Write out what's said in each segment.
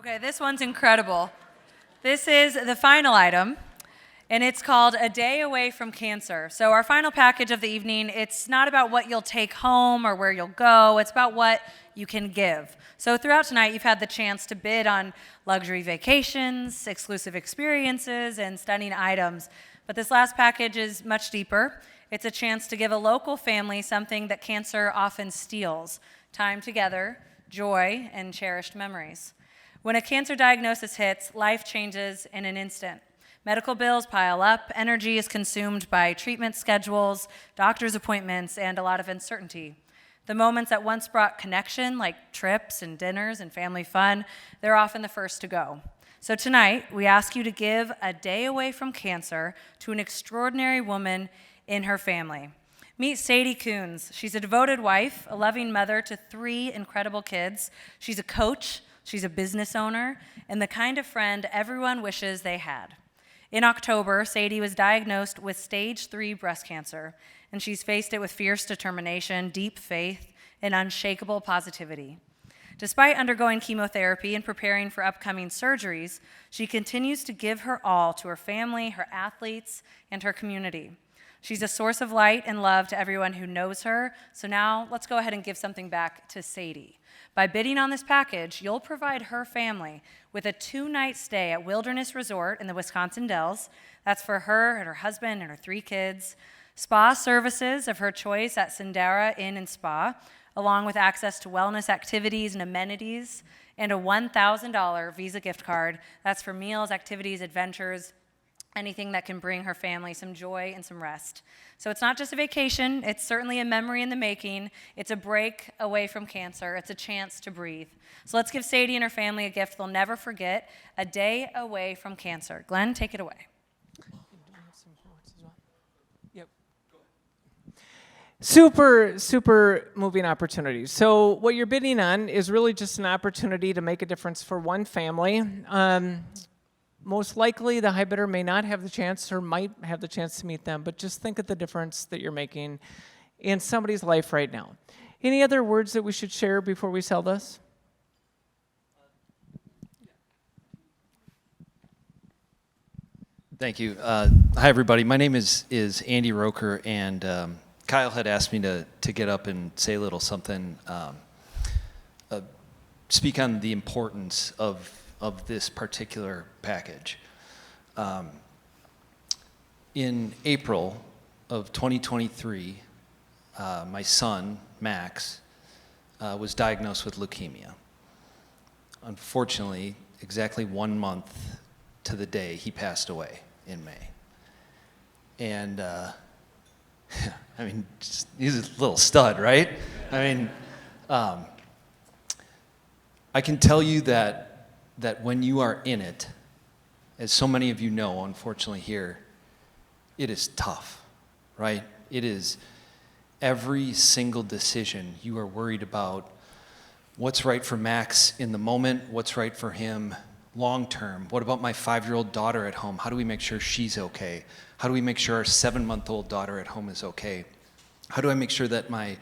Okay, this one's incredible. This is the final item, and it's called A Day Away from Cancer. So our final package of the evening, it's not about what you'll take home or where you'll go, it's about what you can give. So throughout tonight, you've had the chance to bid on luxury vacations, exclusive experiences, and stunning items. But this last package is much deeper. It's a chance to give a local family something that cancer often steals: time together, joy, and cherished memories. When a cancer diagnosis hits, life changes in an instant. Medical bills pile up, energy is consumed by treatment schedules, doctor's appointments, and a lot of uncertainty. The moments that once brought connection, like trips and dinners and family fun, they're often the first to go. So tonight, we ask you to give a day away from cancer to an extraordinary woman in her family. Meet Sadie Coons. She's a devoted wife, a loving mother to 3 incredible kids. She's a coach, she's a business owner, and the kind of friend everyone wishes they had. In October, Sadie was diagnosed with stage 3 breast cancer, and she's faced it with fierce determination, deep faith, and unshakable positivity. Despite undergoing chemotherapy and preparing for upcoming surgeries, she continues to give her all to her family, her athletes, and her community. She's a source of light and love to everyone who knows her, so now let's go ahead and give something back to Sadie. By bidding on this package, you'll provide her family with a 2-night stay at Wilderness Resort in the Wisconsin Dells. That's for her and her husband and her 3 kids. Spa services of her choice at Sindara Inn and Spa, along with access to wellness activities and amenities, and a $1,000 Visa gift card. That's for meals, activities, adventures, anything that can bring her family some joy and some rest. So it's not just a vacation, it's certainly a memory in the making. It's a break away from cancer. It's a chance to breathe. So let's give Sadie and her family a gift they'll never forget: a day away from cancer. Glenn, take it away. Yep. Super moving opportunity. So what you're bidding on is really just an opportunity to make a difference for one family. Most likely, the high bidder may not have the chance or might have the chance to meet them, but just think of the difference that you're making in somebody's life right now. Any other words that we should share before we sell this? Thank you. Hi, everybody. My name is Andy Roeker, and Kyle had asked me to get up and say a little something, speak on the importance of this particular package. In April of 2023, my son, Max, was diagnosed with leukemia. Unfortunately, exactly 1 month to the day, he passed away in May. And, I mean, he's a little stud, right? I mean, I can tell you that when you are in it, as so many of you know, unfortunately here, it is tough, right? It is every single decision you are worried about what's right for Max in the moment, what's right for him long term. What about my 5-year-old daughter at home? How do we make sure she's okay? How do we make sure our 7-month-old daughter at home is okay? How do I make sure that my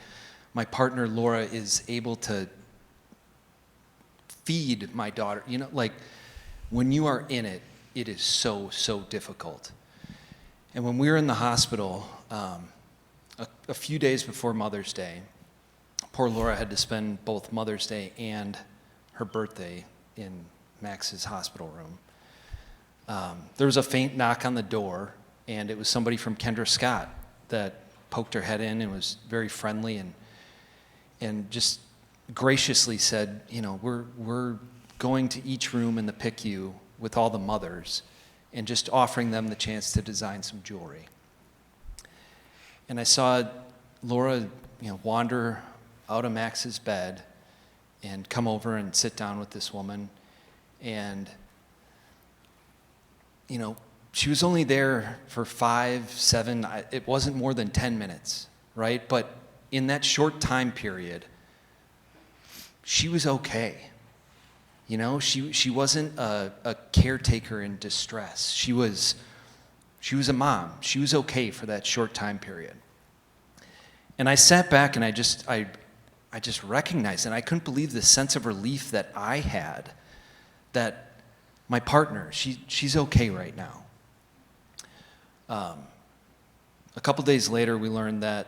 partner Laura is able to feed my daughter? You know, like, when you are in it, it is so difficult. And when we were in the hospital, a few days before Mother's Day, poor Laura had to spend both Mother's Day and her birthday in Max's hospital room. There was a faint knock on the door, and it was somebody from Kendra Scott that poked her head in and was very friendly and just graciously said, you know, we're going to each room in the PICU with all the mothers and just offering them the chance to design some jewelry. And I saw Laura, you know, wander out of Max's bed and come over and sit down with this woman. And, you know, she was only there for 5, 7, it wasn't more than 10 minutes, right? But in that short time period, she was okay. You know, she wasn't a caretaker in distress. She was a mom. She was okay for that short time period. And I sat back and I just recognized, and I couldn't believe the sense of relief that I had that my partner, she's okay right now. A couple days later, we learned that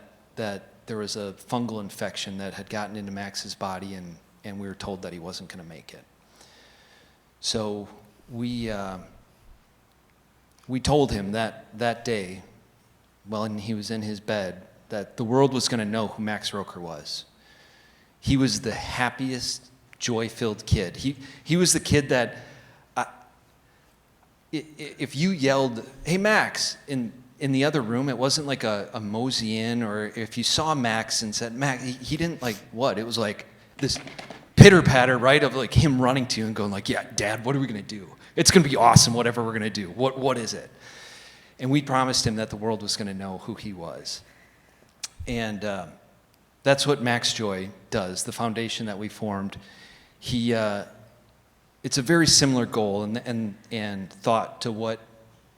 there was a fungal infection that had gotten into Max's body, and we were told that he wasn't going to make it. So we told him that day, when he was in his bed, that the world was going to know who Max Roeker was. He was the happiest, joy-filled kid. He was the kid that, if you yelled, "Hey, Max," in the other room, it wasn't like a mosey in, or if you saw Max and said, "Max," he didn't like what? It was like this pitter-patter, right, of like him running to you and going like, "Yeah, Dad, what are we going to do? It's going to be awesome, whatever we're going to do. What is it?" And we promised him that the world was going to know who he was. And that's what Max Joy does, the foundation that we formed. It's a very similar goal and thought to what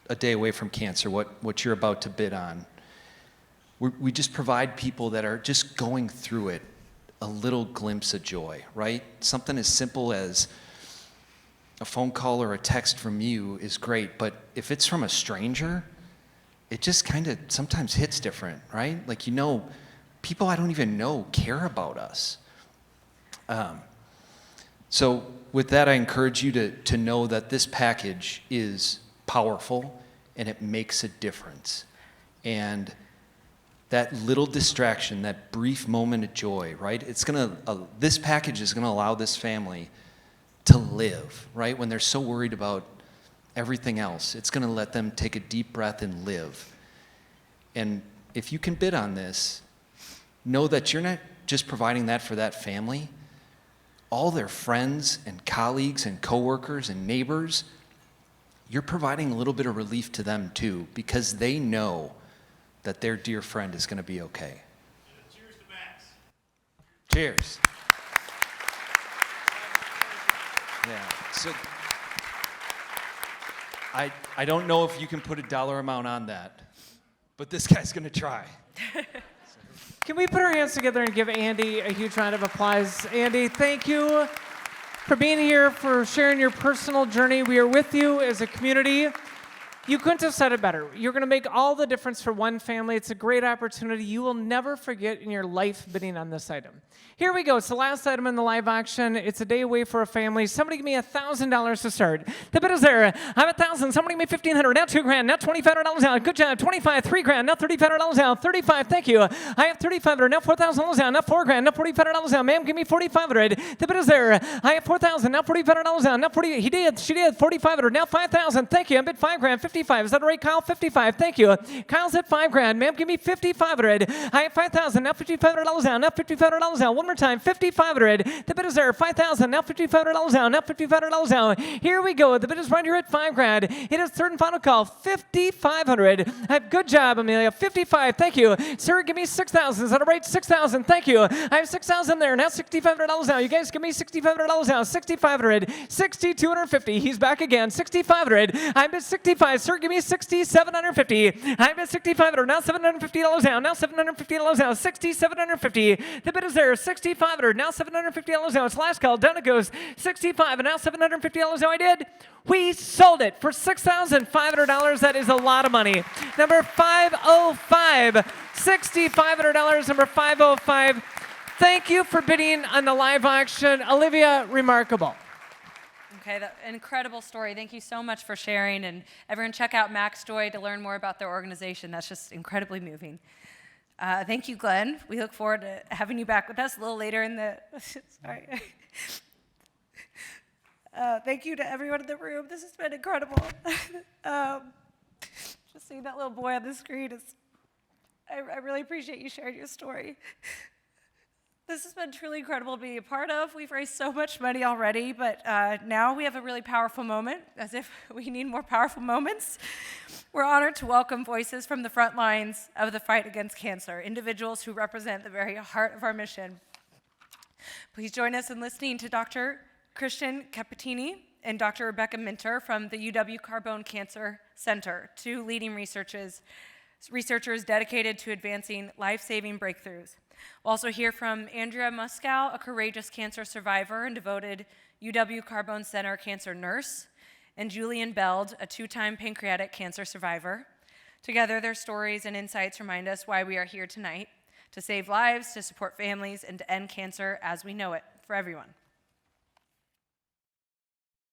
A Day Away from Cancer, what you're about to bid on. We just provide people that are just going through it a little glimpse of joy, right? Something as simple as a phone call or a text from you is great, but if it's from a stranger, it just kind of sometimes hits different, right? Like, people I don't even know care about us. So with that, I encourage you to know that this package is powerful and it makes a difference. And that little distraction, that brief moment of joy, right? This package is gonna allow this family to live, right? When they're so worried about everything else, it's gonna let them take a deep breath and live. And if you can bid on this, know that you're not just providing that for that family. All their friends and colleagues and coworkers and neighbors, you're providing a little bit of relief to them too, because they know that their dear friend is going to be okay. Cheers to Max. Cheers. Yeah. So I don't know if you can put a dollar amount on that, but this guy's going to try. Can we put our hands together and give Andy a huge round of applause? Andy, thank you for being here, for sharing your personal journey. We are with you as a community. You couldn't have said it better. You're going to make all the difference for one family. It's a great opportunity you will never forget in your life bidding on this item. Here we go. It's the last item in the live auction. It's a day away for a family. Somebody give me $1,000 to start. The bid is there. I have $1,000. Somebody give me $1,500. Now $2,000. Now $2,500 out. Good job. 25. $3,000. Now $3,500 out. 35. Thank you. I have $3,500. Now $4,000 out. Now $4,000. Now $4,500 out. Ma'am, give me $4,500. The bid is there. I have $4,000. Now $4,500 out. Now 40. He did. She did. $4,500. Now $5,000. Thank you. I bid $5,000. 55. Is that right, Kyle? 55. Thank you. Kyle's at $5,000. Ma'am, give me $5,500. I have $5,000. Now $5,500 out. Now $5,500 out. One more time. $5,500. The bid is there. $5,000. Now $5,500 out. Now $5,500 out. Here we go. The bid is right here at $5,000. It is third and final call. $5,500. Good job, Amelia. 55. Thank you. Sir, give me $6,000. Is that right? $6,000. Thank you. I have $6,000 there. Now $6,500 out. You guys give me $6,500 out. $6,500. $6,250. He's back again. $6,500. I bid $65. Sir, give me $6,750. I bid $6,500. Now $750 out. Now $750 out. $6,750. The bid is there. $6,500. Now $750 out. It's last call. Down it goes. $65. And now $750 out. I did. We sold it for $6,500. That is a lot of money. Number 505. $6,500. Number 505. Thank you for bidding on the live auction. Olivia, remarkable. Okay, an incredible story. Thank you so much for sharing. And everyone check out Max Joy to learn more about their organization. That's just incredibly moving. Thank you, Glenn. We look forward to having you back with us a little later in the, sorry. Thank you to everyone in the room. This has been incredible. Just seeing that little boy on the screen I really appreciate you sharing your story. This has been truly incredible to be a part of. We've raised so much money already, but now we have a really powerful moment, as if we need more powerful moments. We're honored to welcome voices from the front lines of the fight against cancer, individuals who represent the very heart of our mission. Please join us in listening to Dr. Christian Capitini and Dr. Rebecca Minter from the UW Carbone Cancer Center, two leading researchers dedicated to advancing life-saving breakthroughs. We'll also hear from Andrea Muskow, a courageous cancer survivor and devoted UW Carbone Center cancer nurse, and Julian Beld, a 2-time pancreatic cancer survivor. Together, their stories and insights remind us why we are here tonight, to save lives, to support families, and to end cancer as we know it for everyone.